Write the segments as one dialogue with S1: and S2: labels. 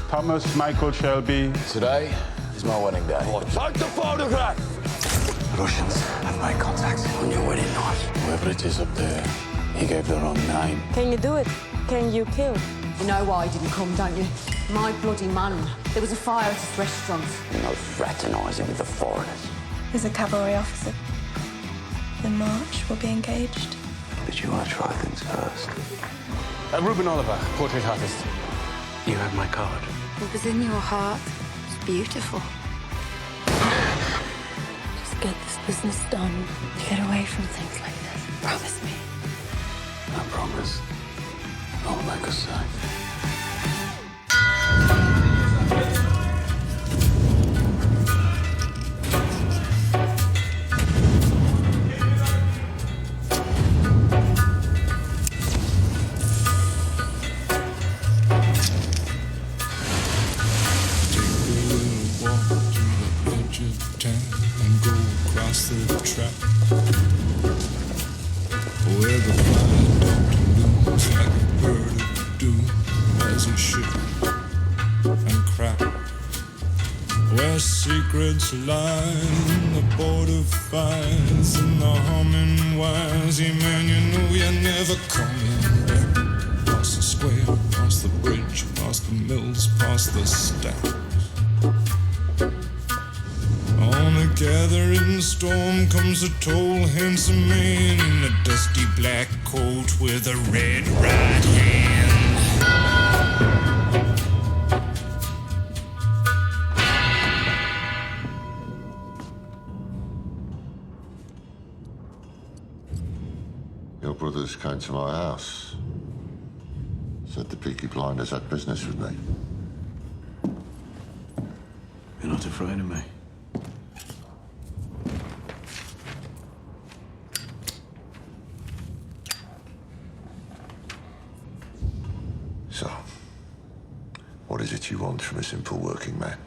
S1: Thomas Michael Shelby.
S2: Today is my wedding day.
S3: Take the photograph!
S2: The Russians have made contact on your wedding night. Whoever it is up there, he gave the wrong name.
S4: Can you do it? Can you kill?
S5: You know why I didn't come, don't you? My bloody man. There was a fire at his restaurant.
S2: No fraternising with the foreigners.
S6: As a cavalry officer, the march will be engaged.
S2: But you want to try things first.
S3: Ruben Oliver, portrait artist.
S2: You have my card.
S7: What was in your heart is beautiful. Just get this business done. Get away from things like this. Promise me.
S2: I promise. I'll make us safe.
S8: The track where the flying doctor looms like a bird of doom as it shit and crack, where secrets lie in the border fires and the humming wires. Yeah, man, you know you're never coming back. Past the square, past the bridge, past the mills, past the stacks. On a gathering storm comes a tall, handsome man in a dusty black coat with a red right hand.
S9: Your brothers came to my house. Said the Peaky Blinders had business with me.
S2: You're not afraid of me?
S9: So, what is it you want from a simple working man?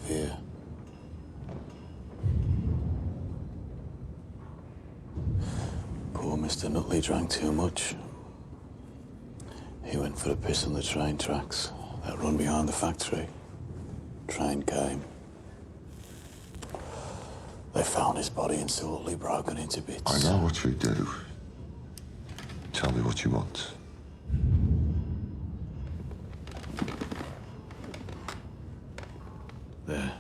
S2: Fear. Poor Mr. Nutley drank too much. He went for a piss on the train tracks that run behind the factory. Train came. They found his body instantly broken into bits.
S9: I know what you do. Tell me what you want.
S2: There.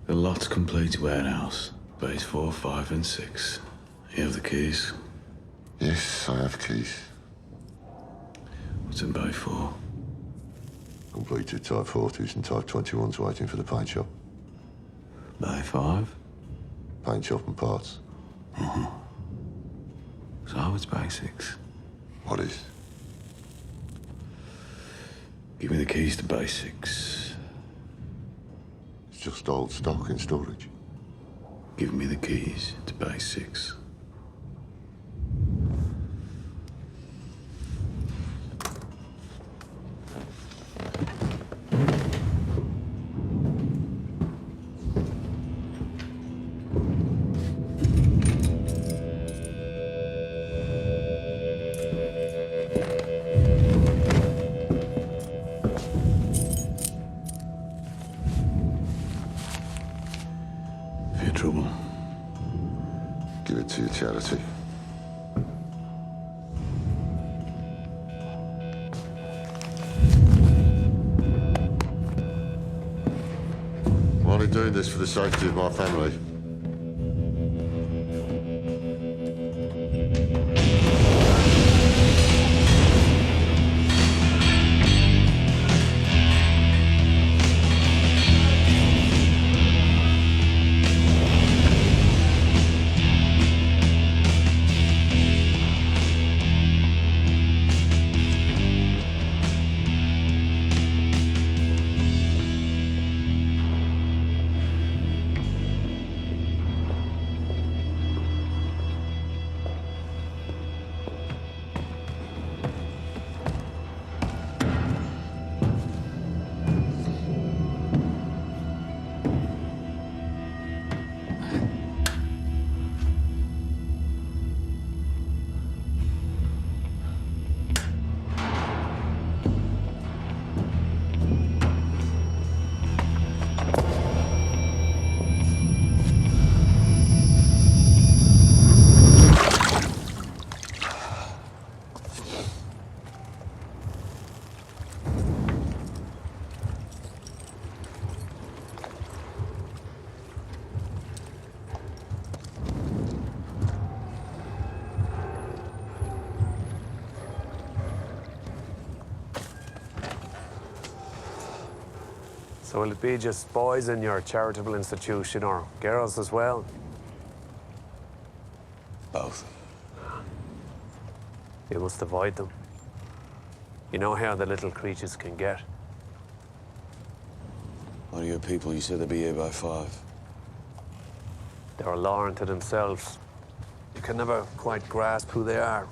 S2: The lot's complete warehouse. Bays 4, 5, and 6. You have the keys?
S9: Yes, I have keys.
S2: What's in Bay 4?
S9: Completed Type 40s and Type 21s waiting for the paint shop.
S2: Bay 5?
S9: Paint shop and parts.
S2: So it's Bay 6.
S9: What is?
S2: Give me the keys to Bay 6.
S9: It's just old stock in storage.
S2: Give me the keys to Bay 6. For your trouble.
S9: Give it to your charity. I'm only doing this for the safety of my family.
S10: So will it be just boys in your charitable institution or girls as well?
S2: Both.
S10: You must avoid them. You know how the little creatures can get.
S2: What are your people? You said they'd be here by 5.
S10: They're a law unto themselves. You can never quite grasp who they are.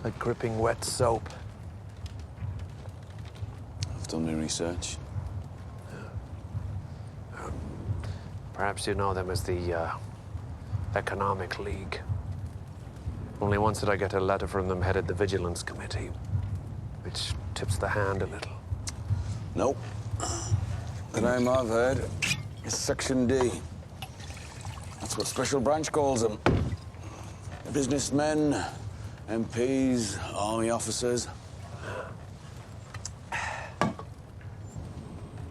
S10: Like gripping wet soap.
S2: I've done my research.
S10: Perhaps you know them as the Economic League. Only once did I get a letter from them headed the Vigilance Committee, which tips the hand a little.
S2: Nope. The name I've heard is Section D. That's what Special Branch calls them. Businessmen, MPs, army officers.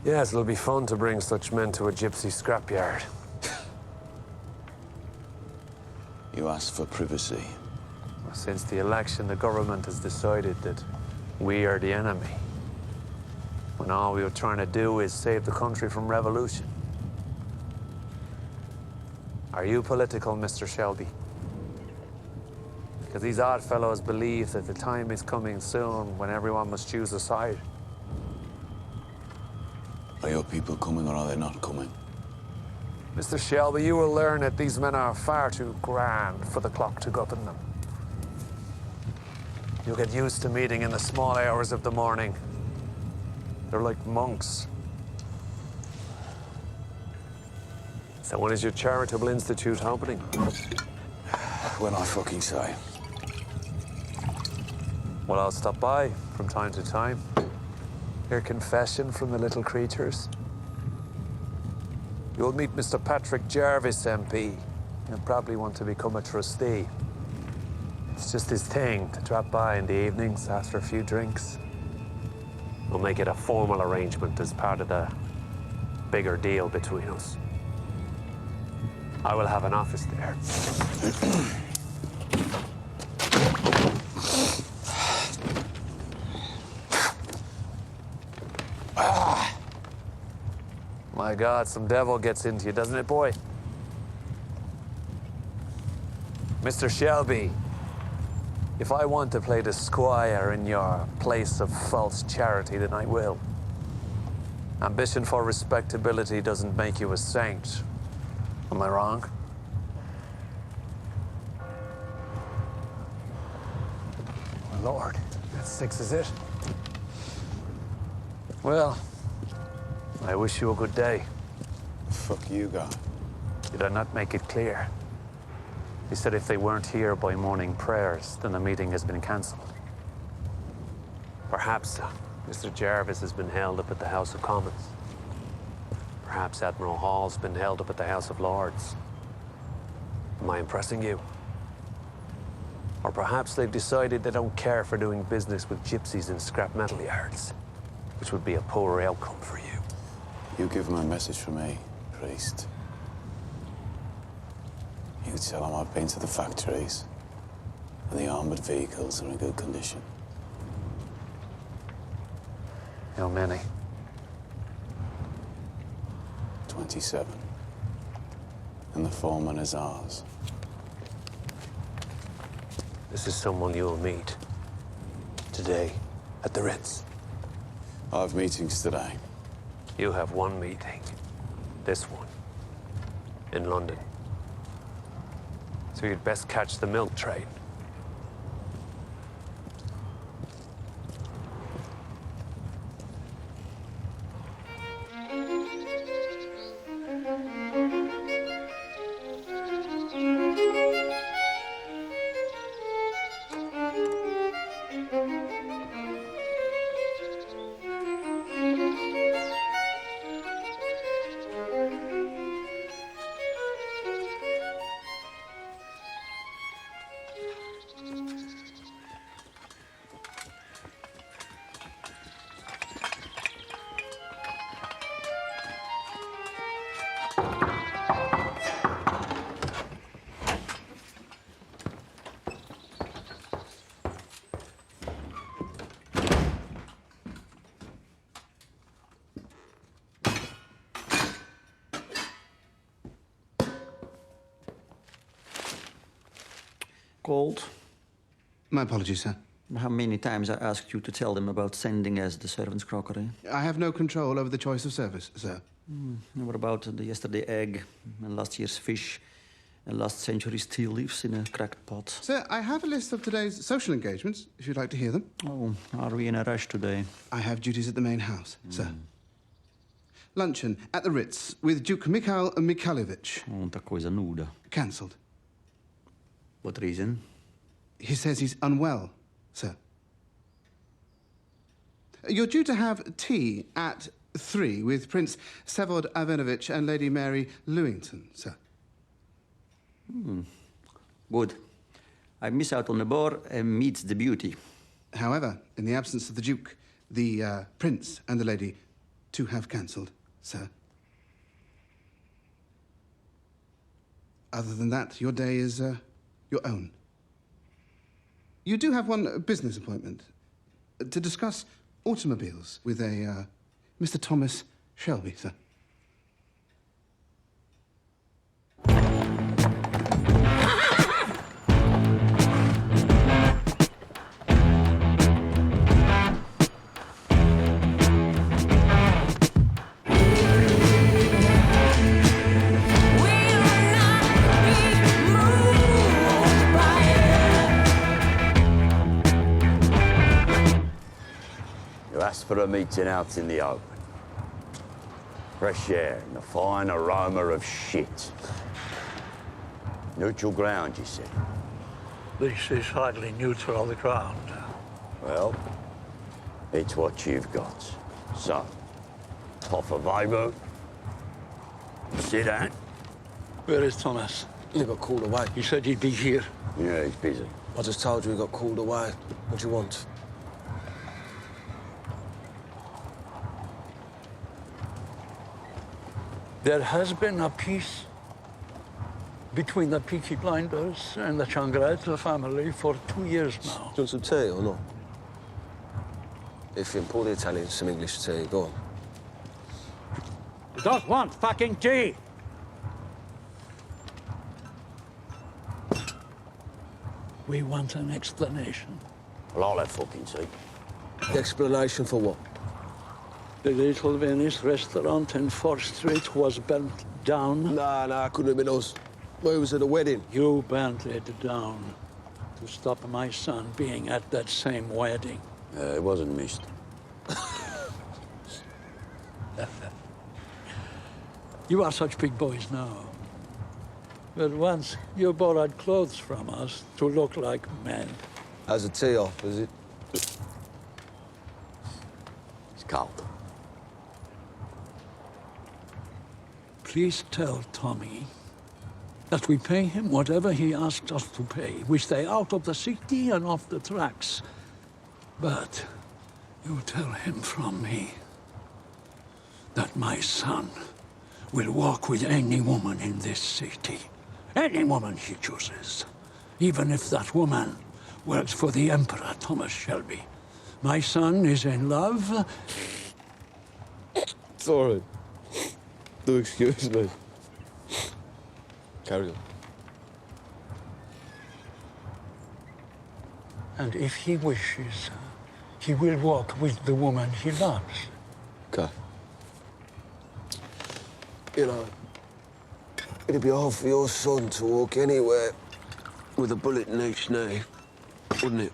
S10: Yes, it'll be fun to bring such men to a gypsy scrapyard.
S2: You asked for privacy.
S10: Since the election, the government has decided that we are the enemy, when all we were trying to do is save the country from revolution. Are you political, Mr. Shelby? Because these odd fellows believe that the time is coming soon when everyone must choose a side.
S2: Are your people coming or are they not coming?
S10: Mr. Shelby, you will learn that these men are far too grand for the clock to govern them. You'll get used to meeting in the small hours of the morning. They're like monks. So when is your charitable institute opening?
S2: When I fucking say.
S10: Well, I'll stop by from time to time. Hear confession from the little creatures. You'll meet Mr. Patrick Jarvis, MP. He'll probably want to become a trustee. It's just his thing to drop by in the evenings after a few drinks. We'll make it a formal arrangement as part of the bigger deal between us. I will have an office there. My God, some devil gets into you, doesn't it, boy? Mr. Shelby, if I want to play the squire in your place of false charity, then I will. Ambition for respectability doesn't make you a saint. Am I wrong? My Lord, that's 6, is it? Well, I wish you a good day.
S2: Fuck you, guy.
S10: Did I not make it clear? He said if they weren't here by morning prayers, then the meeting has been cancelled. Perhaps Mr. Jarvis has been held up at the House of Commons. Perhaps Admiral Hall's been held up at the House of Lords. Am I impressing you? Or perhaps they've decided they don't care for doing business with gypsies in scrap metal yards, which would be a poor outcome for you.
S2: You give him a message from me, priest. You tell him I've been to the factories and the armored vehicles are in good condition.
S10: How many?
S2: 27. And the foreman is ours.
S10: This is someone you'll meet today at the Ritz.
S2: I have meetings today.
S10: You have one meeting, this one, in London. So you'd best catch the milk train.
S11: Cold.
S12: My apologies, sir.
S11: How many times I asked you to tell them about sending us the servant's crockery?
S12: I have no control over the choice of service, sir.
S11: And what about the yesterday egg, and last year's fish, and last century's tea leaves in a cracked pot?
S12: Sir, I have a list of today's social engagements, if you'd like to hear them.
S11: Oh, are we in a rush today?
S12: I have duties at the main house, sir. Luncheon at the Ritz with Duke Mikhail Mikhailovich.
S11: Oh, ta coisa nuda.
S12: Cancelled.
S11: What reason?
S12: He says he's unwell, sir. You're due to have tea at 3 with Prince Sevod Avenovich and Lady Mary Lewington, sir.
S11: Good. I miss out on the bar and meet the beauty.
S12: However, in the absence of the Duke, the Prince and the Lady too have cancelled, sir. Other than that, your day is your own. You do have one business appointment to discuss automobiles with a Mr. Thomas Shelby, sir.
S13: For a meeting out in the open. Fresh air and the fine aroma of shit. Neutral ground, you said?
S14: This is hardly neutral ground.
S13: Well, it's what you've got. So, off a Weibo. Sit down.
S14: Where is Thomas?
S15: He got called away.
S14: He said he'd be here.
S13: Yeah, he's busy.
S15: I just told you he got called away. What do you want?
S14: There has been a peace between the Peaky Blinders and the Changretta family for 2 years now.
S15: Do you want some tea or not? If you pour the Italians some English tea, go on.
S14: Don't want fucking tea! We want an explanation.
S13: Well, I'll have fucking tea.
S15: The explanation for what?
S14: The Little Venice restaurant in 4th Street was burnt down.
S15: Nah, couldn't have been us. We was at a wedding.
S14: You burnt it down to stop my son being at that same wedding.
S13: It wasn't missed.
S14: You are such big boys now. But once you borrowed clothes from us to look like men.
S15: How's the tea off, is it?
S13: It's cold.
S14: Please tell Tommy that we pay him whatever he asked us to pay. We stay out of the city and off the tracks. But you tell him from me that my son will walk with any woman in this city. Any woman he chooses. Even if that woman works for the Emperor Thomas Shelby. My son is in love.
S15: Sorry. Do excuse me. Carry on.
S14: And if he wishes, he will walk with the woman he loves.
S15: Okay. You know, it'd be hard for your son to walk anywhere with a bullet in each knee, wouldn't it?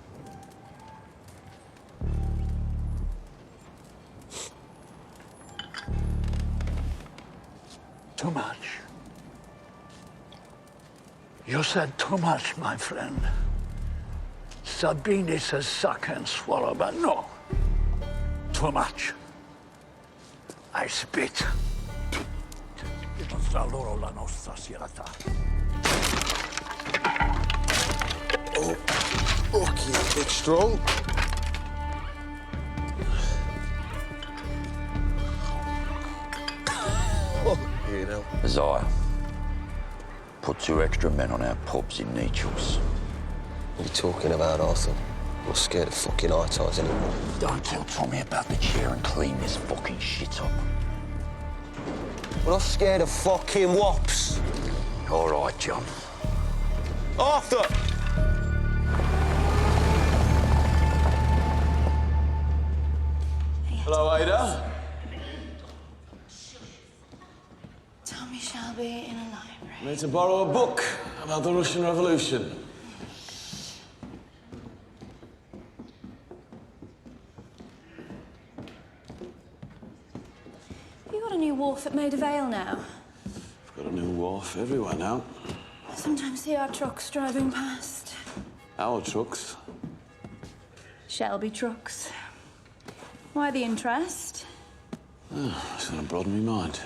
S14: Too much. You said too much, my friend. Sabine says suck and swallow, but no. Too much. I spit. La nostra sierata.
S15: Oh, okay, big strong. You know.
S13: Isaiah, put 2 extra men on our pubs in Nechel's.
S15: What are you talking about, Arthur? I'm not scared of fucking eye-ties anymore.
S13: Don't tell Tommy about the chair and clean this fucking shit up.
S15: We're not scared of fucking wops.
S13: All right, John.
S15: Arthur! Hello, Ada.
S6: Tommy Shelby in a library.
S15: I need to borrow a book about the Russian Revolution.
S6: You got a new wharf at Maida Vale now?
S15: Got a new wharf everywhere now.
S6: I sometimes see our trucks driving past.
S15: Our trucks.
S6: Shelby trucks. Why the interest?
S15: Oh, it's gonna broaden my mind.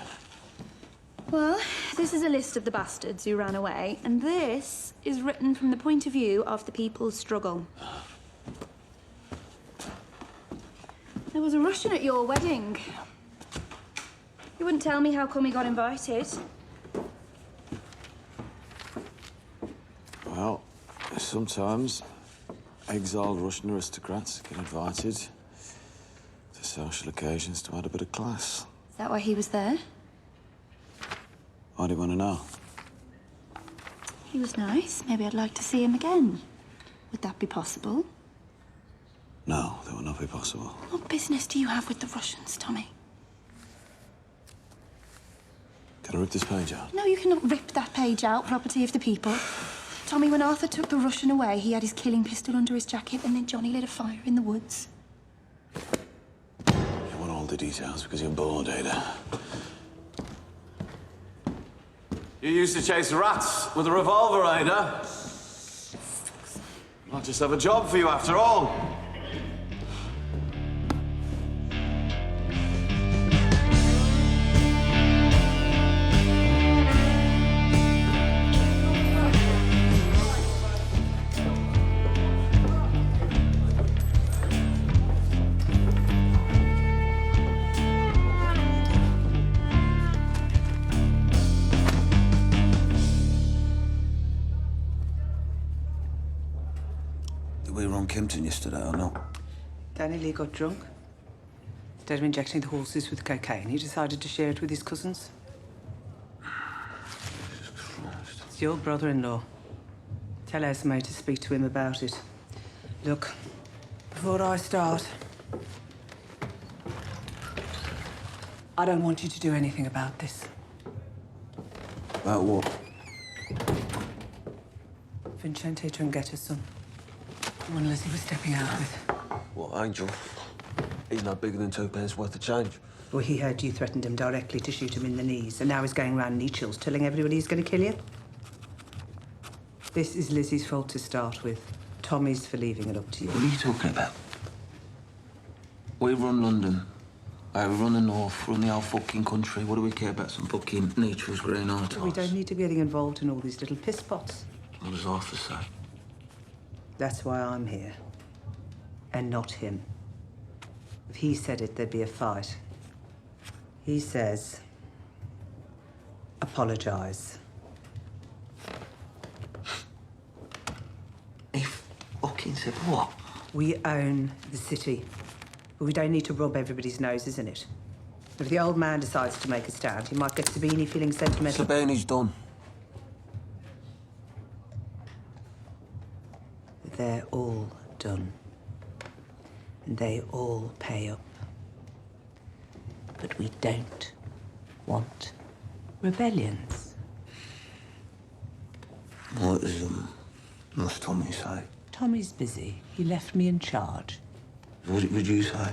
S6: Well, this is a list of the bastards who ran away, and this is written from the point of view of the people's struggle. There was a Russian at your wedding. You wouldn't tell me how come he got invited.
S15: Well, sometimes exiled Russian aristocrats get invited to social occasions to add a bit of class.
S6: Is that why he was there?
S15: Why do you want to know?
S6: He was nice. Maybe I'd like to see him again. Would that be possible?
S15: No, that would not be possible.
S6: What business do you have with the Russians, Tommy?
S15: Can I rip this page out?
S6: No, you cannot rip that page out, property of the people. Tommy, when Arthur took the Russian away, he had his killing pistol under his jacket, and then Johnny lit a fire in the woods.
S15: You want all the details because you're bored, Ada. You used to chase rats with a revolver, Ada. Might just have a job for you after all.
S16: We were on Kempton yesterday, or not?
S17: Danny Lee got drunk. Instead of injecting the horses with cocaine, he decided to share it with his cousins. It's your brother-in-law. Tell Esme to speak to him about it. Look, before I start, I don't want you to do anything about this.
S16: About what?
S17: Vincente and get her son. The one Lizzie was stepping out with.
S15: What, Angel? He's no bigger than 2 pence worth of change.
S17: Well, he heard you threatened him directly to shoot him in the knees, and now he's going round knee chills telling everybody he's going to kill you. This is Lizzie's fault to start with. Tommy's for leaving it up to you.
S16: What are you talking about? We run London. We run the north, run the whole fucking country. What do we care about some fucking nature's green artists?
S17: We don't need to be getting involved in all these little piss pots.
S16: What does Arthur say?
S17: That's why I'm here. And not him. If he said it, there'd be a fight. He says, apologise.
S16: He fucking said what?
S17: We own the city. But we don't need to rub everybody's noses in it. If the old man decides to make a stand, he might get Sabini feeling sentimental.
S16: Sabini's done.
S17: They're all done. And they all pay up. But we don't want rebellions.
S16: What's Tommy say?
S17: Tommy's busy. He left me in charge.
S16: What would you say?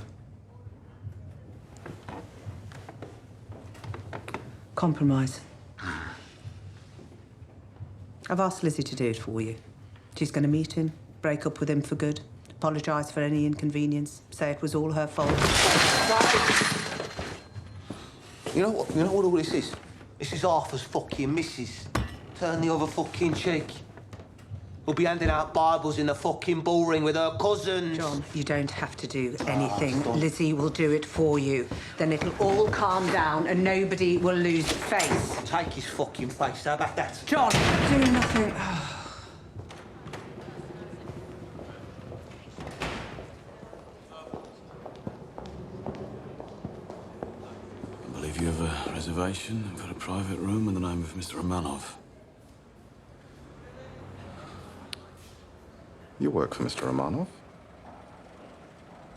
S17: Compromise. I've asked Lizzie to do it for you. She's going to meet him, break up with him for good, apologise for any inconvenience, say it was all her fault.
S16: You know what? You know what all this is? This is Arthur's fucking missus. Turn the other fucking cheek. We'll be handing out Bibles in the fucking bullring with her cousins.
S17: John, you don't have to do anything. Lizzie will do it for you. Then it'll all calm down and nobody will lose face.
S16: Take his fucking face. How about that?
S17: John, do nothing.
S15: I believe you have a reservation for a private room in the name of Mr. Romanov.
S1: You work for Mr. Romanov?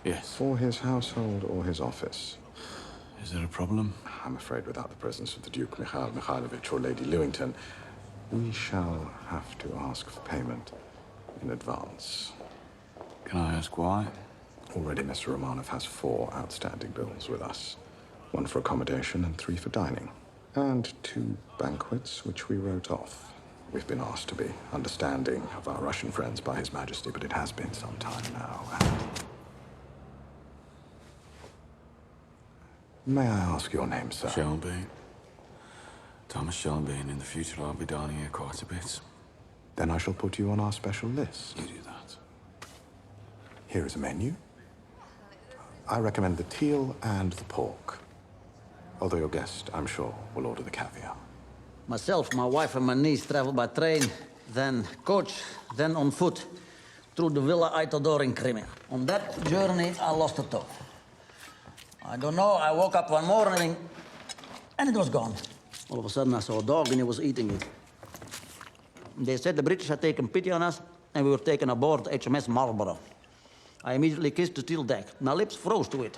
S15: Yes.
S18: For his household or his office?
S15: Is there a problem?
S18: I'm afraid without the presence of the Duke Mikhail Mikhailovich or Lady Lewington, we shall have to ask for payment in advance.
S15: Can I ask why?
S18: Already Mr. Romanov has 4 outstanding bills with us. 1 for accommodation and 3 for dining. And 2 banquets which we wrote off. We've been asked to be understanding of our Russian friends by His Majesty, but it has been some time now. May I ask your name, sir?
S15: Shelby. Thomas Shelby, and in the future I'll be dining here quite a bit.
S18: Then I shall put you on our special list.
S15: You do that.
S18: Here is a menu. I recommend the teal and the pork. Although your guest, I'm sure, will order the caviar.
S11: Myself, my wife, and my niece travel by train, then coach, then on foot, through the Villa Eitodor in Crimea. On that journey, I lost a toe. I don't know, I woke up one morning, and it was gone. All of a sudden, I saw a dog, and he was eating it. They said the British had taken pity on us, and we were taken aboard HMS Marlborough. I immediately kissed the steel deck. My lips froze to it.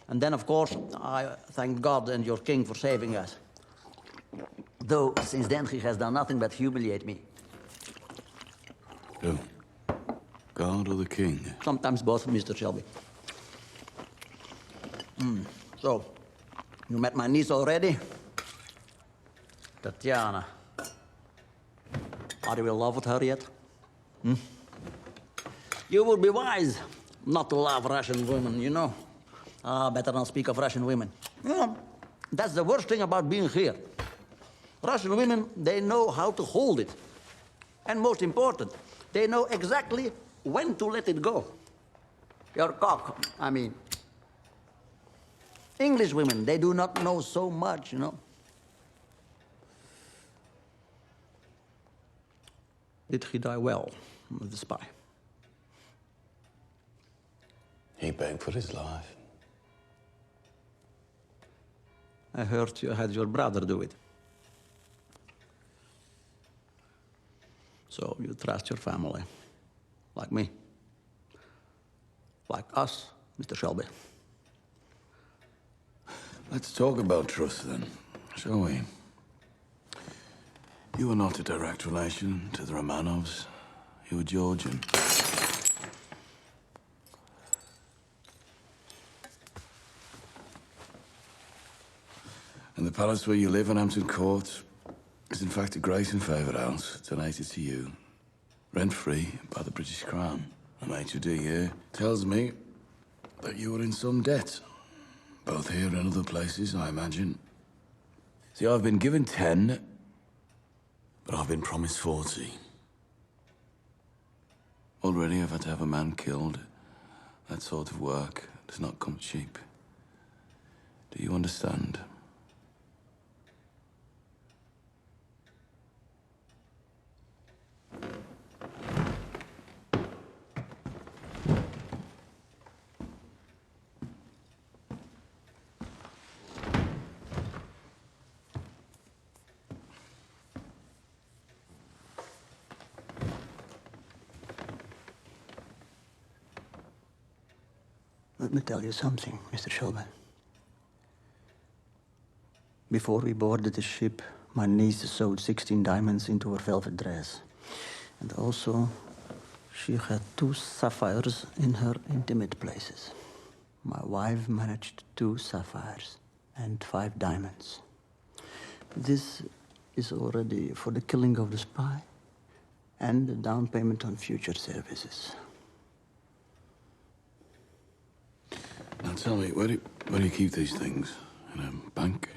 S11: And then, of course, I thanked God and your king for saving us. Though, since then, he has done nothing but humiliate me.
S15: Who? God or the king?
S11: Sometimes both, Mr. Shelby. So, you met my niece already? Tatiana. Are you in love with her yet? You would be wise not to love Russian women, you know. Better not speak of Russian women. You know, that's the worst thing about being here. Russian women, they know how to hold it. And most important, they know exactly when to let it go. Your cock, I mean. English women, they do not know so much, you know. Did he die well, the spy?
S2: He begged for his life.
S11: I heard you had your brother do it. So you trust your family, like me, like us, Mr. Shelby.
S15: Let's talk about trust then, shall we? You are not a direct relation to the Romanovs. You are Georgian. And the palace where you live in Hampton Court is in fact a great and favoured house donated to you, rent-free by the British Crown. The maitre d' here tells me that you are in some debt, both here and other places, I imagine. See, I've been given 10, but I've been promised 40. Already I've had to have a man killed. That sort of work does not come cheap. Do you understand?
S11: Let me tell you something, Mr. Shelby. Before we boarded the ship, my niece sewed 16 diamonds into her velvet dress. And also, she had 2 sapphires in her intimate places. My wife managed 2 sapphires and 5 diamonds. This is already for the killing of the spy and the down payment on future services.
S15: Now tell me, where do you keep these things? In a bank?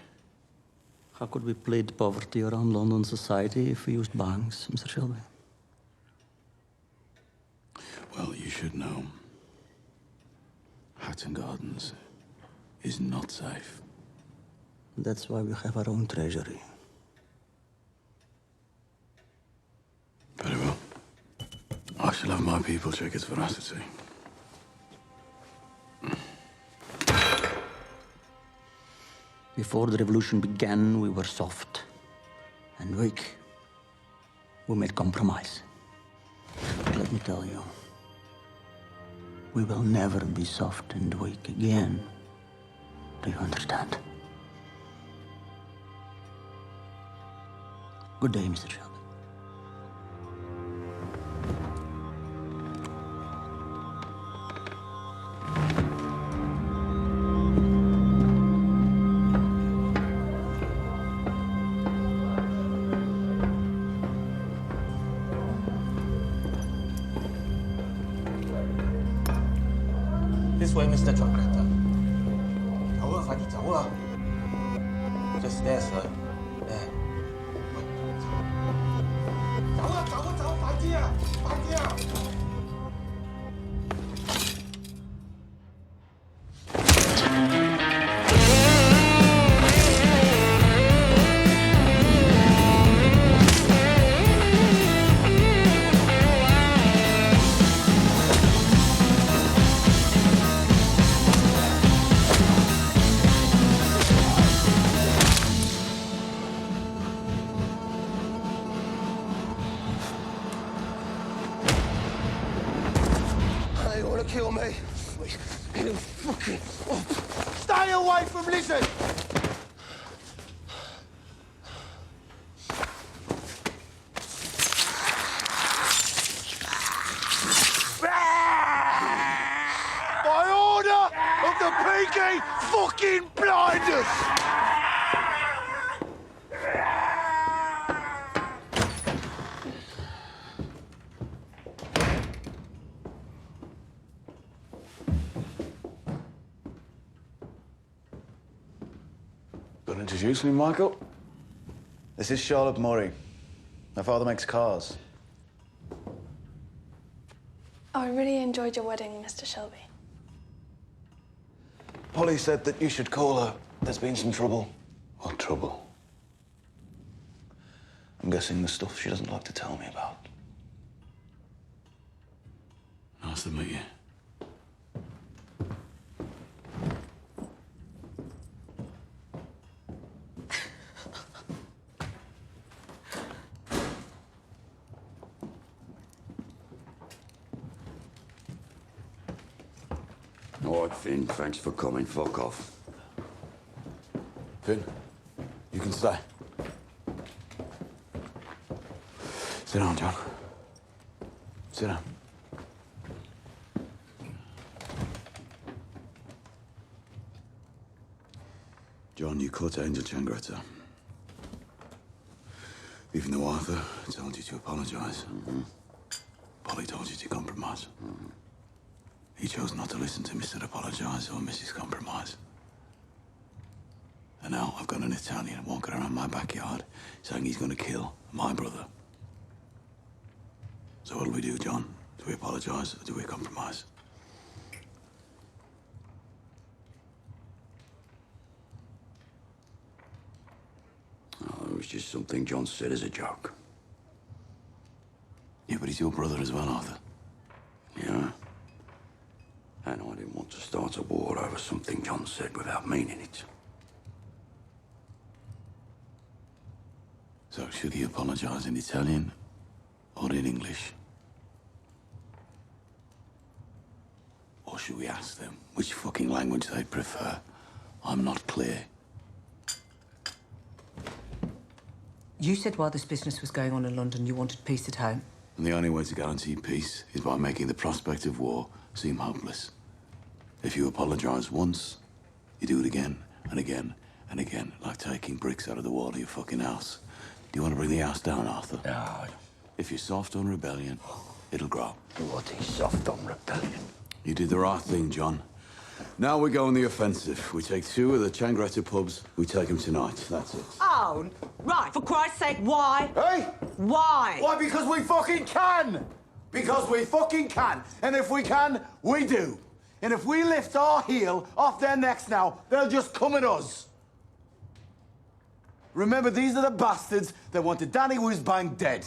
S11: How could we plead poverty around London society if we used banks, Mr. Shelby?
S15: Well, you should know. Hatton Gardens is not safe.
S11: That's why we have our own treasury.
S15: Very well. I shall have my people check its veracity.
S11: Before the revolution began, we were soft and weak. We made compromise. But let me tell you, We will never be soft and weak again. Do you understand? Good day, Mr. Shelby.
S16: This way, Mr. Trucker. Tower, Fatty Tower. Just there, sir. There. Tower, Tower, Tower, Fatty! Fatty! They want to kill me. You fucking... Stay away from Lizzie! By order of the Peaky fucking Blinders!
S15: Got to introduce me, Michael?
S19: This is Charlotte Murray. My father makes cars.
S20: Oh, I really enjoyed your wedding, Mr. Shelby.
S19: Polly said that you should call her. There's been some trouble.
S2: What trouble?
S19: I'm guessing the stuff she doesn't like to tell me about.
S15: Nice to meet you.
S13: All right, Finn, thanks for coming. Fuck off.
S15: Finn, you can stay. Sit down, John. Sit down. John, you caught Angel Changretta. Even though Arthur told you to apologize, Polly told you to compromise. He chose not to listen to Mr. Apologize or Mrs. Compromise. And now I've got an Italian walking around my backyard saying he's going to kill my brother. So what do we do, John? Do we apologize or do we compromise?
S13: Oh, it was just something John said as a joke.
S15: Yeah, but he's your brother as well, Arthur.
S13: Yeah. And I didn't want to start a war over something John said without meaning it.
S15: So should he apologize in Italian or in English? Or should we ask them which fucking language they prefer? I'm not clear.
S17: You said while this business was going on in London, you wanted peace at home.
S15: And the only way to guarantee peace is by making the prospect of war seem hopeless. If you apologize once, you do it again and again and again, like taking bricks out of the wall of your fucking house. Do you want to bring the house down, Arthur?
S13: No.
S15: If you're soft on rebellion, it'll grow.
S13: What is soft on rebellion?
S15: You did the right thing, John. Now we go on the offensive. We take 2 of the Changretta pubs. We take them tonight. That's it.
S17: Oh, right. For Christ's sake, why?
S16: Hey?
S17: Why?
S16: Why? Because we fucking can! Because we fucking can. And if we can, we do. And if we lift our heel off their necks now, they'll just come at us. Remember, these are the bastards that wanted Danny Whizbang dead.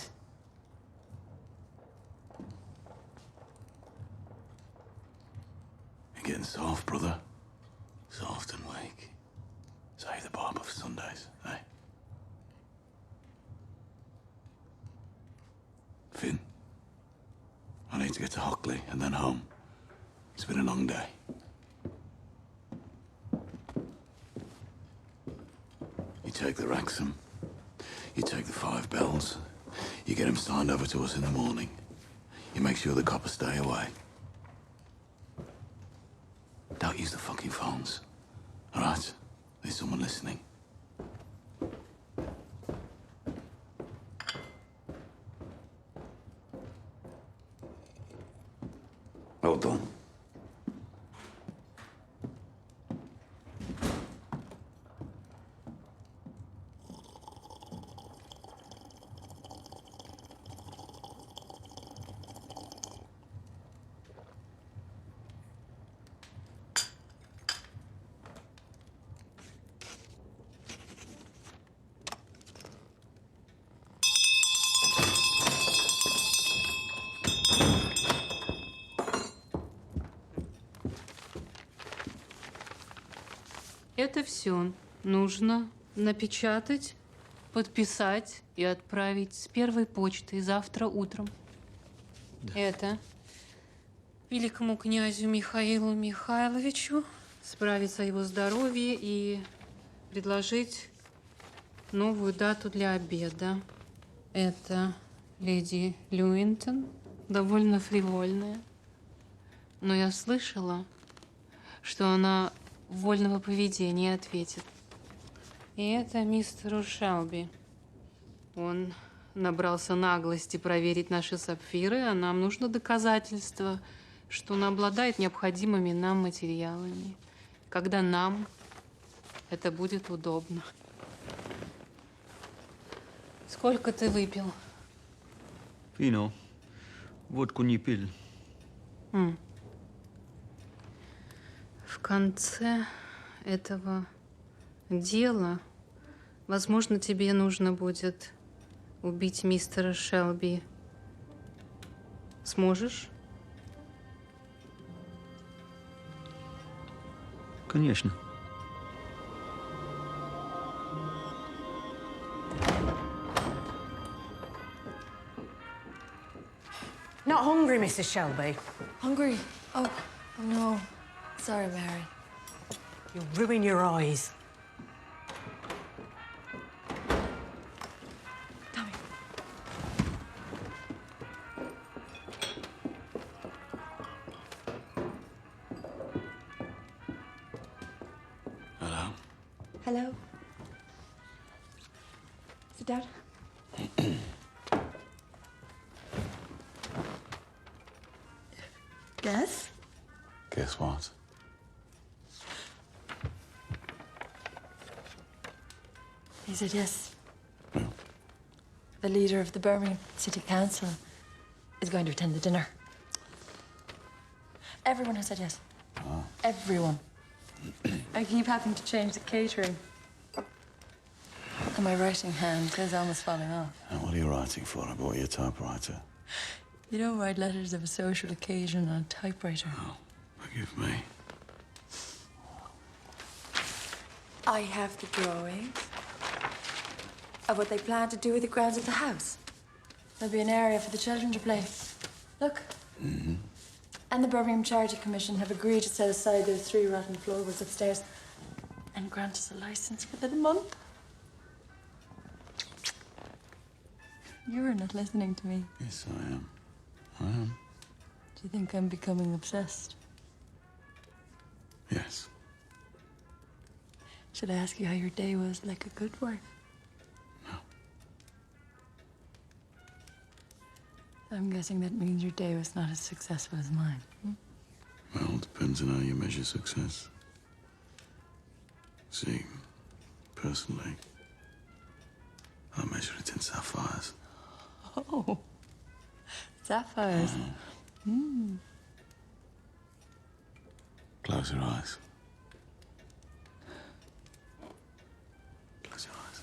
S15: You're getting soft, brother. Soft and weak. Save the barber for Sundays, eh? Finn, I need to get to Hockley and then home. It's been a long day. You take the ransom. You take the 5 bells. You get him signed over to us in the morning. You make sure the coppers stay away. Don't use the fucking phones. All right? There's someone listening.
S13: Well done.
S21: Это все нужно напечатать, подписать и отправить с первой почтой завтра утром. Да. Это великому князю Михаилу Михайловичу справиться о его здоровье и предложить новую дату для обеда. Это леди Люинтон, довольно фривольная. Но я слышала, что она вольного поведения ответит. И это мистеру Шелби. Он набрался наглости проверить наши сапфиры, а нам нужно доказательство, что он обладает необходимыми нам материалами, когда нам это будет удобно. Сколько ты выпил?
S14: Вино. Водку не пил.
S21: В конце этого дела, возможно, тебе нужно будет убить мистера Шелби. Сможешь?
S14: Конечно.
S5: Not hungry, Mrs. Shelby.
S7: Hungry? Oh, no. Sorry, Mary.
S5: You'll ruin your eyes.
S15: Hello?
S7: Hello? Is it Dad? Guess?
S15: Guess what?
S7: He said yes. The leader of the Birmingham City Council is going to attend the dinner. Everyone has said yes.
S15: Oh.
S7: Everyone. I keep having to change the catering. And my writing hand is almost falling off.
S15: And what are you writing for? I bought you a typewriter.
S7: You don't write letters of a social occasion on a typewriter.
S15: Oh, forgive me.
S7: I have the drawings of what they plan to do with the grounds of the house. There'll be an area for the children to play. Look.
S15: Mm-hmm.
S7: And the Birmingham Charity Commission have agreed to set aside those 3 rotten floorboards upstairs and grant us a license within a month. You're not listening to me.
S15: Yes, I am. I am.
S7: Do you think I'm becoming obsessed?
S15: Yes.
S7: Should I ask you how your day was, like a good wife?
S15: No.
S7: I'm guessing that means your day was not as successful as mine.
S15: Well, it depends on how you measure success. See, personally, I measure it in sapphires.
S7: Oh, sapphires.
S15: Close your eyes. Close your eyes.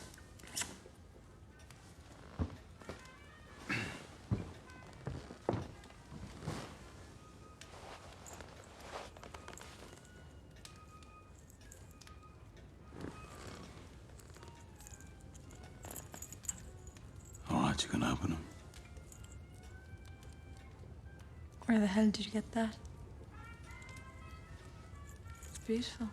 S15: All right, you can open them.
S7: Where the hell did you get that? beautiful.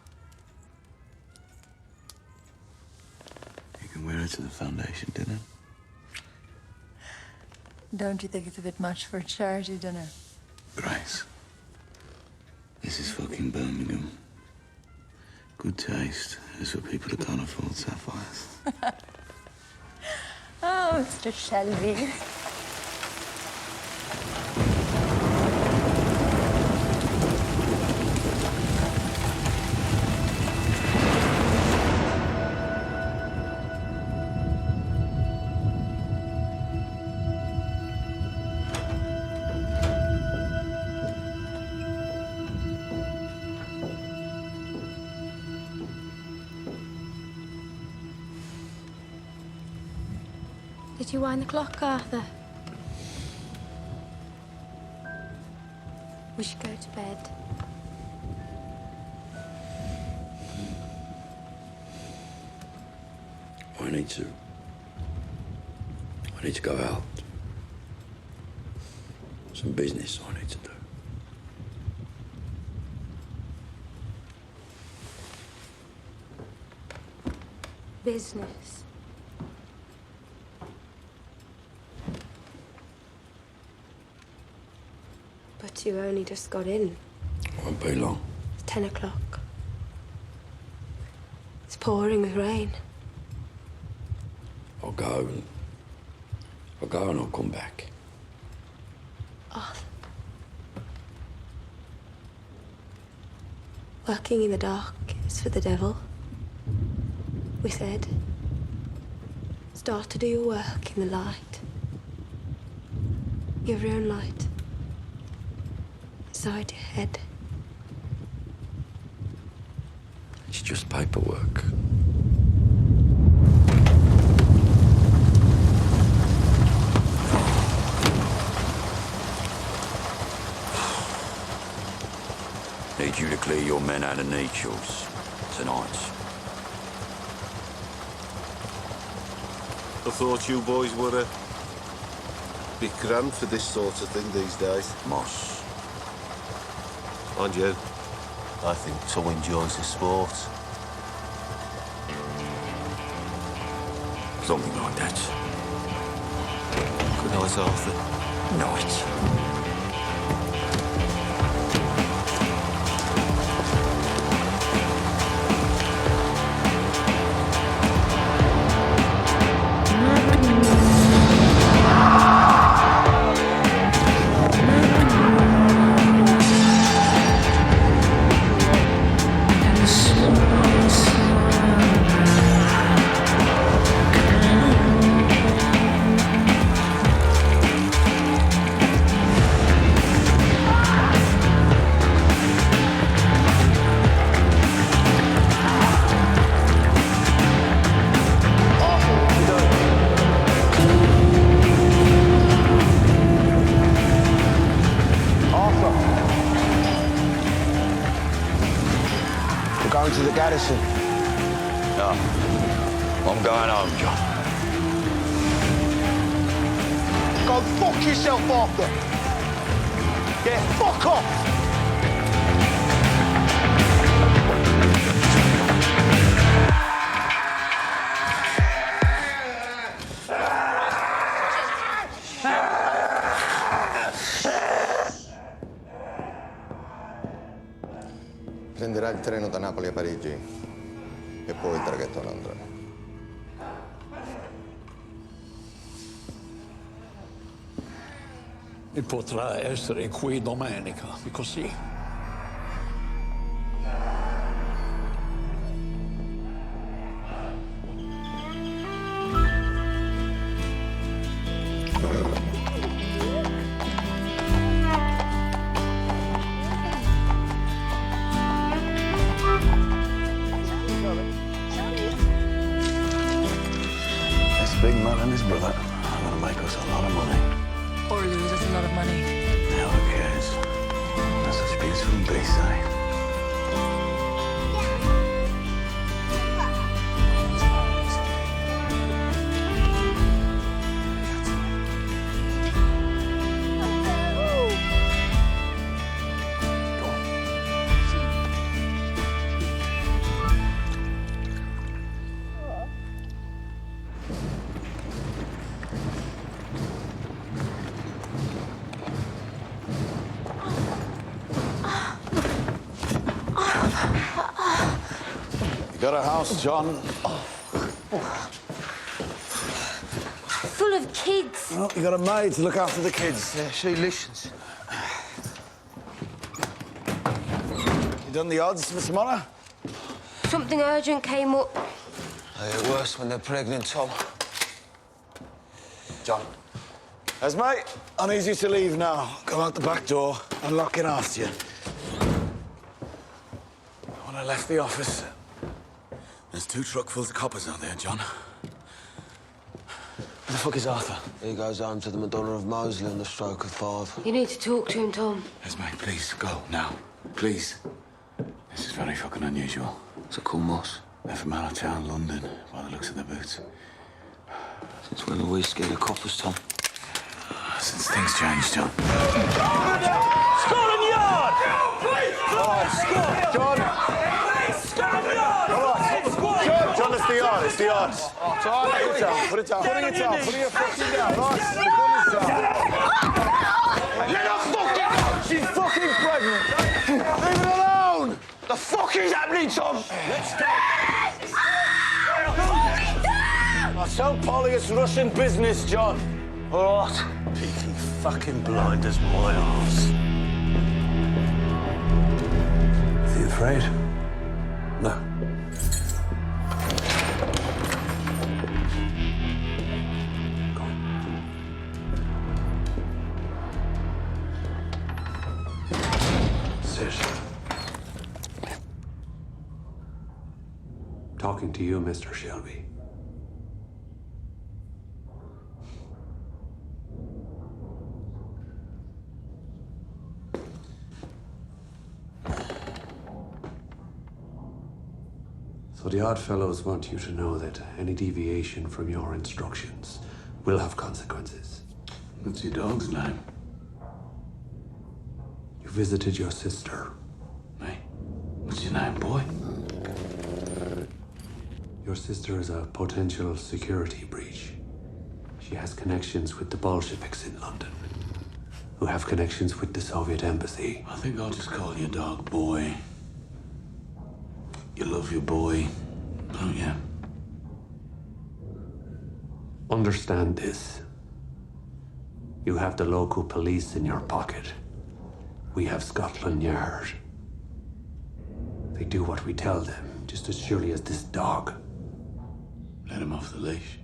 S15: You can wear it to the foundation dinner.
S7: Don't you think it's a bit much for a charity dinner?
S15: Grace. This is fucking Birmingham. Good taste is for people who can't afford sapphires.
S7: Oh, Mr. Shelby.
S20: Did you wind the clock, Arthur? We should go to bed.
S13: I need to go out. Some business I need to do.
S20: Business. But you only just got in.
S13: Won't be long.
S20: It's 10 o'clock. It's pouring with rain.
S13: I'll go and I'll come back.
S20: Arthur. Working in the dark is for the devil. We said, start to do your work in the light. You have your own light. Inside your head.
S13: It's just paperwork. Need you to clear your men out of Nechel's tonight.
S4: I thought you boys were a bit grand for this sort of thing these days.
S13: Moss.
S4: And you?
S16: I think Tom enjoys the sport.
S13: Something like that.
S16: Good night, Arthur.
S13: Night.
S16: To the garrison.
S13: No, I'm going home, John.
S16: Go fuck yourself, Arthur. Yeah, fuck off.
S9: Prenderà il treno da Napoli a Parigi e poi il traghetto a Londra.
S14: E potrà essere qui domenica, così.
S15: Big man and his brother are gonna make us a lot of money.
S7: Or lose us a lot of money.
S15: Hell, who cares? That's such beautiful beasts, eh?
S13: You got a house, John?
S20: Full of kids.
S13: Well, you got a maid to look after the kids.
S16: Yeah, she listens.
S13: You done the odds, Miss Mona?
S20: Something urgent came up.
S16: They get worse when they're pregnant, Tom.
S13: John. Esme, I need you to leave now. Go out the back door and lock it after you. When I left the office, there's 2 truckfuls of coppers out there, John. Where the fuck is Arthur?
S16: He goes home to the Madonna of Moseley on the stroke of 5.
S20: You need to talk to him, Tom.
S13: Esme, please, go, now. Please. This is very fucking unusual.
S16: It's a cool moss.
S13: They're from out of town, London, by the looks of their boots.
S16: Since when are we scared of coppers, Tom?
S13: Since things changed, John.
S3: Scotland Yard!
S13: John! John, it's the yard, it's the yard. Put it down, put it down. Putting it down, putting it fucking down. Right, the gun is down. Let her fucking go! She's fucking pregnant. Leave it alone!
S16: The fuck is happening, Tom?
S13: Let's go. I tell Polly it's Russian business, John.
S16: All right.
S3: Peaky fucking Blinders, my arse. Is he afraid? No.
S14: Sit. Talking to you, Mr. Shelby. So the Oddfellows want you to know that any deviation from your instructions will have consequences.
S13: What's your dog's name?
S14: You visited your sister.
S13: Me? What's your name, boy?
S14: Your sister is a potential security breach. She has connections with the Bolsheviks in London, who have connections with the Soviet embassy.
S13: I think I'll just call your dog Boy. You love your boy, don't you?
S14: Understand this. You have the local police in your pocket. We have Scotland Yard. They do what we tell them, just as surely as this dog.
S13: Let him off the leash.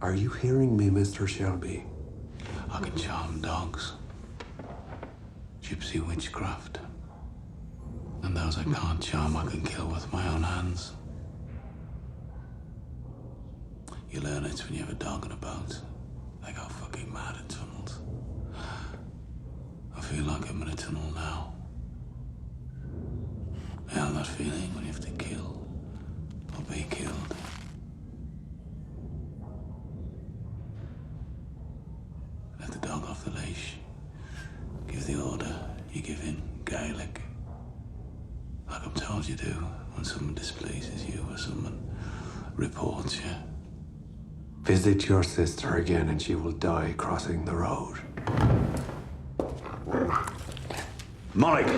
S14: Are you hearing me, Mr. Shelby?
S13: I can charm dogs. Gypsy witchcraft. And those I can't charm, I can kill with my own hands. You learn it when you have a dog on a boat. They go fucking mad in tunnels. I feel like I'm in a tunnel now. You know that feeling when you have to kill or be killed? Let the dog off the leash. Give the order. You give in Gaelic. Like I'm told you do when someone displeases you or someone reports you.
S14: Visit your sister again and she will die crossing the road.
S13: Mike!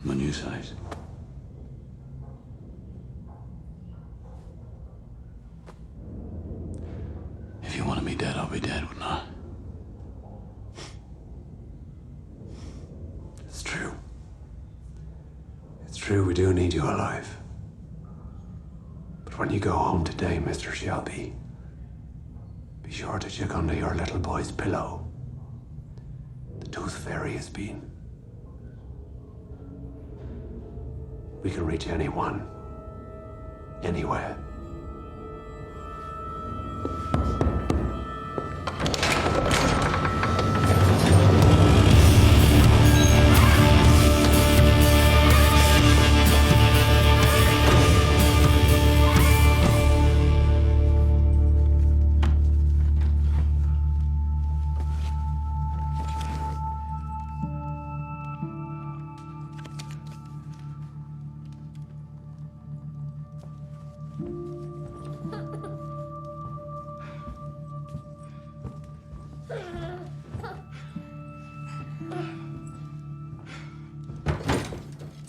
S13: My new size. If you wanted me dead, I'll be dead, wouldn't I?
S14: It's true. It's true, we do need you alive. But when you go home today, Mr. Shelby, be sure to check under your little boy's pillow. The tooth fairy has been. We can reach anyone, anywhere.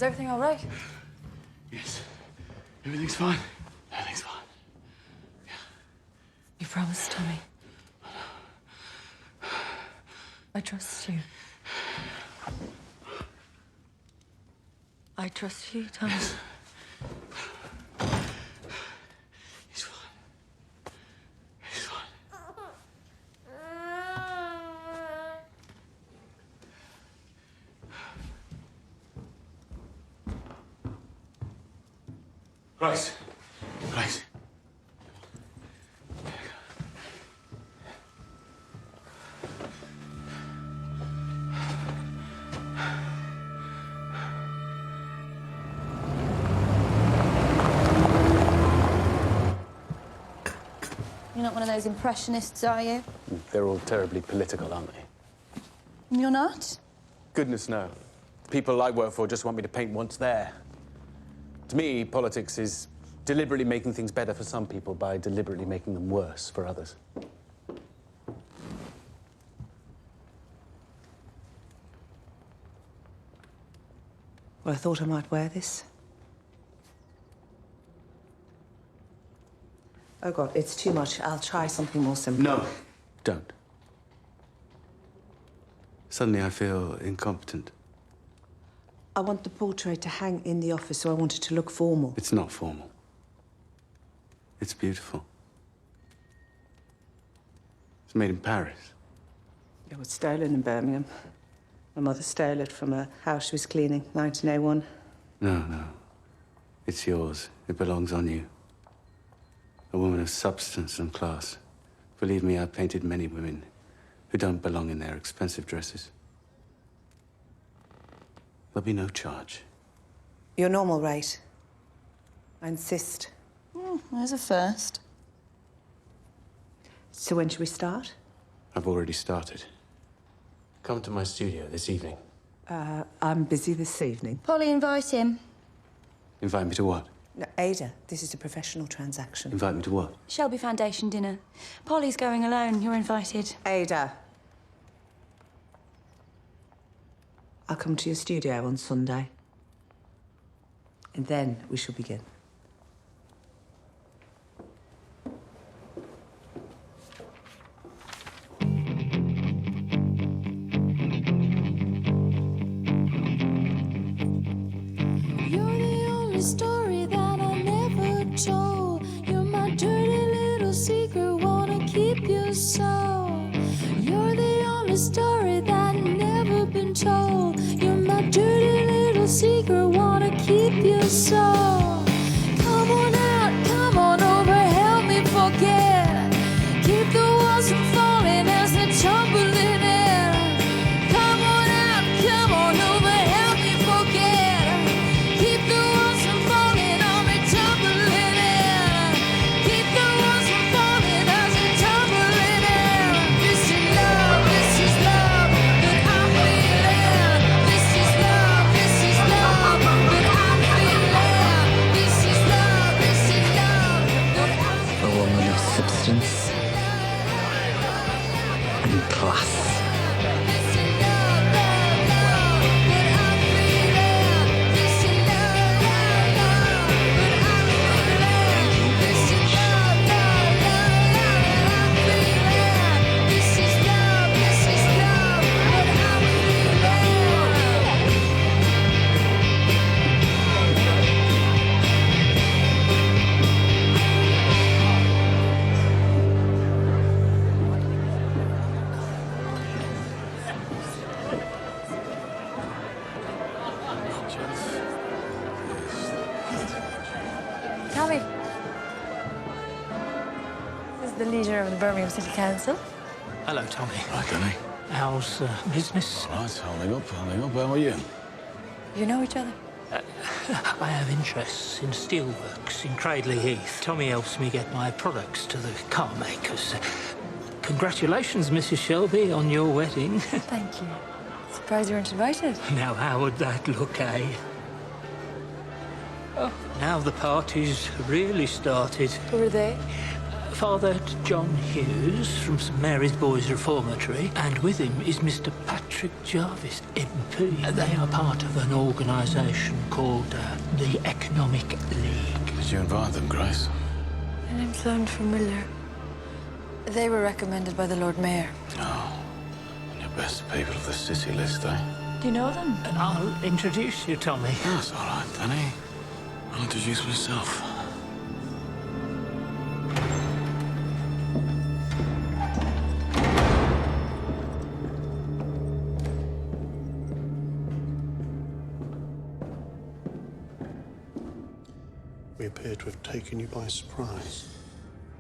S7: Is everything all right?
S15: Yes. Everything's fine. Everything's fine.
S7: You promised, Tommy. I trust you. I trust you, Tommy.
S15: He's fine. He's fine. Right. Right.
S6: You're not one of those impressionists, are you?
S2: They're all terribly political, aren't they?
S6: You're not?
S2: Goodness, no. The people I work for just want me to paint what's there. To me, politics is deliberately making things better for some people by deliberately making them worse for others.
S17: Well, I thought I might wear this. Oh, God, it's too much. I'll try something more simple.
S2: No, don't. Suddenly I feel incompetent.
S17: I want the portrait to hang in the office, so I want it to look formal.
S2: It's not formal. It's beautiful. It's made in Paris.
S17: It was stolen in Birmingham. My mother stole it from a house she was cleaning, 1901.
S2: No. It's yours. It belongs on you. A woman of substance and class. Believe me, I've painted many women who don't belong in their expensive dresses. There'll be no charge.
S17: Your normal rate. I insist.
S6: There's a first.
S17: So when should we start?
S2: I've already started. Come to my studio this evening.
S17: I'm busy this evening.
S6: Polly, invite him.
S2: Invite me to what?
S17: No, Ada, this is a professional transaction.
S2: Invite me to what?
S6: Shelby Foundation dinner. Polly's going alone. You're invited.
S17: Ada. I'll come to your studio on Sunday. And then we shall begin.
S8: You're the only story that I never told. You're my dirty little secret, wanna keep your soul. You're the only story that never been told. You're my dirty little secret, wanna keep your soul. Come on out, come on over, help me forget. Keep the walls from falling as they're tumbling in. Come on out, come on over, help me forget. Keep the walls from falling on me, tumbling in. Keep the walls from falling as they're tumbling in. This is love that I'm feeling. This is love that I'm feeling. This is love that I'm
S11: A woman of substance and class.
S7: Tommy. This is the leader of the Birmingham City Council.
S22: Hello, Tommy.
S15: Right, Danny.
S22: How's business?
S15: All right, holding up. How are you?
S7: You know each other?
S22: I have interests in steelworks in Cradley Heath. Tommy helps me get my products to the car makers. Congratulations, Mrs. Shelby, on your wedding.
S7: Thank you. Surprised you weren't invited.
S22: Now, how would that look, eh? Oh, now the party's really started.
S7: Who are they?
S22: Father John Hughes from St Mary's Boys Reformatory, and with him is Mr Patrick Jarvis, MP. They are part of an organisation called the Economic League.
S15: Did you invite them, Grace?
S7: Their names sound familiar. They were recommended by the Lord Mayor.
S15: Oh, your best people of the city list, eh?
S7: Do you know them?
S22: I'll introduce you, Tommy.
S15: That's all right, Danny. I'll introduce myself.
S10: We appear to have taken you by surprise.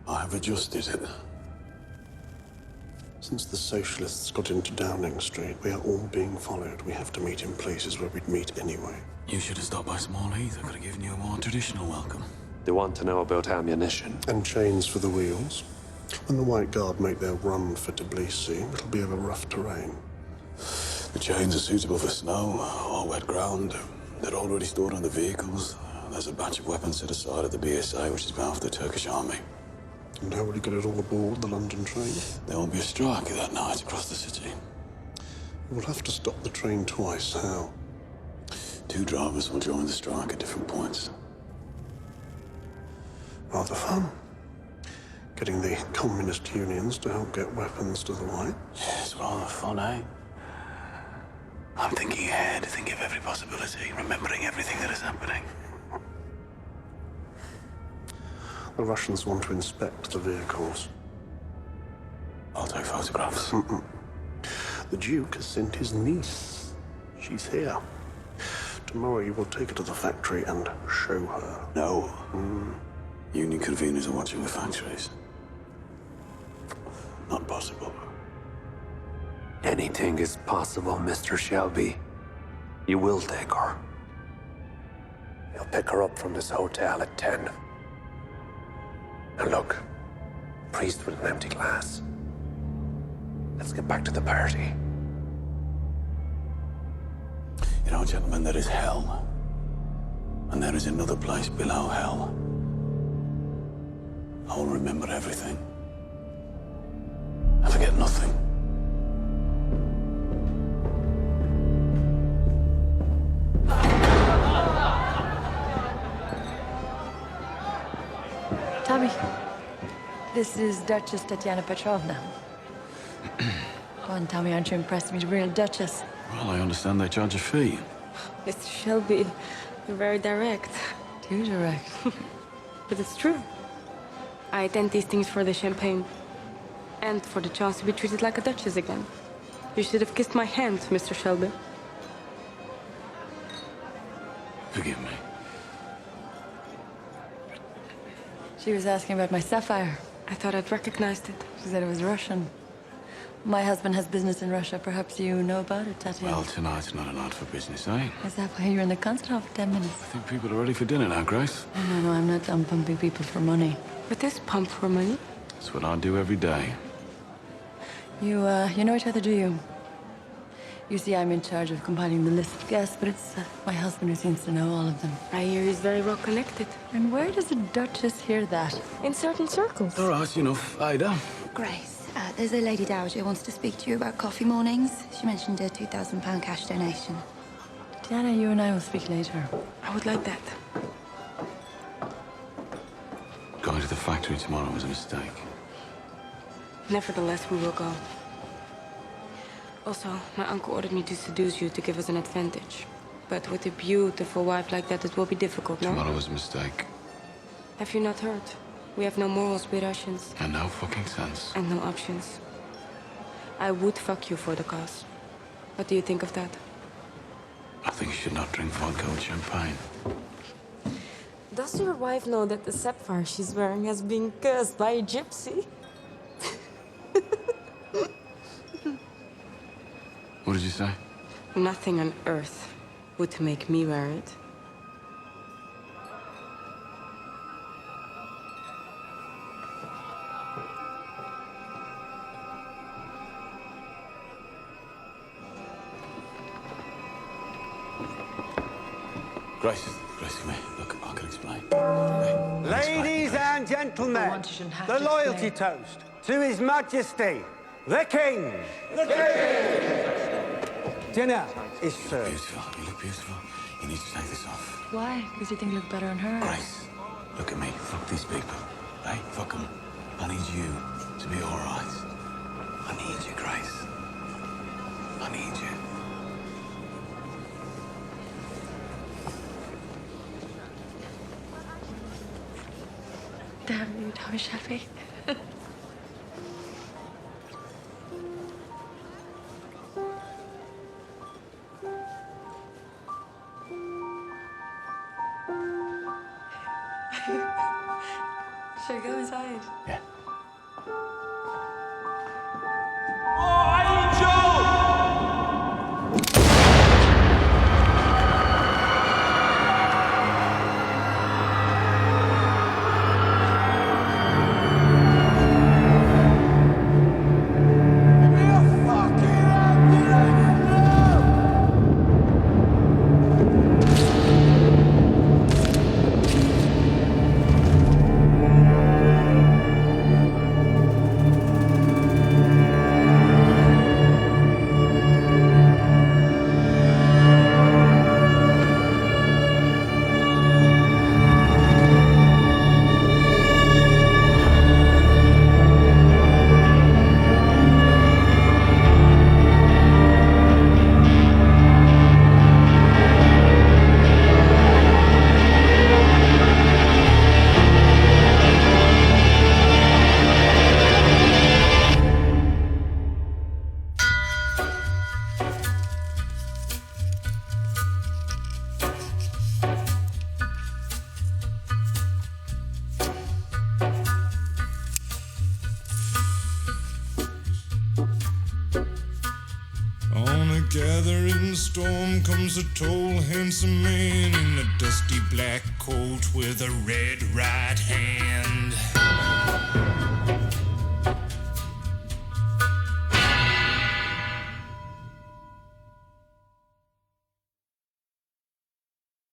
S15: I have adjusted it.
S10: Since the socialists got into Downing Street, we are all being followed. We have to meet in places where we'd meet anyway.
S15: You should have stopped by Small Heath. I could have given you a more traditional welcome.
S10: They want to know about ammunition. And chains for the wheels. When the White Guard make their run for Tbilisi, it'll be over rough terrain.
S15: The chains are suitable for snow or wet ground. They're already stored on the vehicles. There's a batch of weapons set aside at the BSA, which is bound for the Turkish army.
S10: And how will you get it all aboard the London train?
S15: There will be a strike that night across the city.
S10: We'll have to stop the train twice. How?
S15: 2 drivers will join the strike at different points.
S10: Rather fun. Getting the communist unions to help get weapons to the White.
S15: Yes, rather fun, eh? I'm thinking ahead, thinking of every possibility, remembering everything that is happening.
S10: The Russians want to inspect the vehicles.
S15: I'll take photographs.
S10: The Duke has sent his niece. She's here. Tomorrow you will take her to the factory and show her.
S15: No. Union conveners are watching the factories. Not possible.
S12: Anything is possible, Mr. Shelby. You will take her. You'll pick her up from this hotel at 10. And look, priest with an empty glass. Let's get back to the party.
S15: You know, gentlemen, there is hell. And there is another place below hell. I will remember everything. I forget nothing.
S7: Tommy, this is Duchess Tatiana Petrovna. Go on, Tommy, aren't you impressed? Meet a real Duchess.
S15: Well, I understand they charge a fee.
S23: Mr. Shelby, you're very direct.
S7: Too direct.
S23: But it's true. I attend these things for the champagne. And for the chance to be treated like a duchess again. You should have kissed my hand, Mr. Shelby.
S15: Forgive me.
S7: She was asking about my sapphire.
S23: I thought I'd recognized it.
S7: She said it was Russian. My husband has business in Russia. Perhaps you know about it, Tatiana.
S15: Well, tonight's not a night for business, eh?
S7: Is that why you're in the concert hall for 10 minutes?
S15: I think people are ready for dinner now, Grace.
S7: Oh, no, I'm not done pumping people for money.
S23: But this pump for money?
S15: That's what I do every day.
S7: You know each other, do you? You see, I'm in charge of compiling the list of guests, but it's my husband who seems to know all of them.
S23: I hear he's very well connected.
S7: And where does a duchess hear that?
S23: In certain circles.
S15: All right, enough. Ada.
S6: Grace, there's a lady dowager who wants to speak to you about coffee mornings. She mentioned a £2,000 cash donation.
S7: Diana, you and I will speak later.
S23: I would like that.
S15: Going to the factory tomorrow was a mistake.
S23: Nevertheless, we will go. Also, my uncle ordered me to seduce you to give us an advantage. But with a beautiful wife like that, it will be difficult, no?
S15: Tomorrow was a mistake.
S23: Have you not heard? We have no morals, we Russians.
S15: And no fucking sense.
S23: And no options. I would fuck you for the cause. What do you think of that?
S15: I think you should not drink vodka with champagne.
S23: Does your wife know that the sapphire she's wearing has been cursed by a gypsy?
S15: What did you say?
S23: Nothing on earth would make me wear it.
S15: Grace, come here. Look, I can explain.
S1: Ladies and gentlemen, the loyalty toast to His Majesty, the King. The King! Dinner is served.
S15: Beautiful. You look beautiful. You need to take this off.
S7: Why? Because you think you look better on her.
S15: Grace, look at me. Fuck these people. Hey, fuck them. I need you to be all right. I need you, Grace. I need you.
S7: Damn you, Tommy Shelby. Should we go inside?
S15: Yeah.
S18: Gathering storm comes a tall, handsome man in a dusty black coat with a red right hand.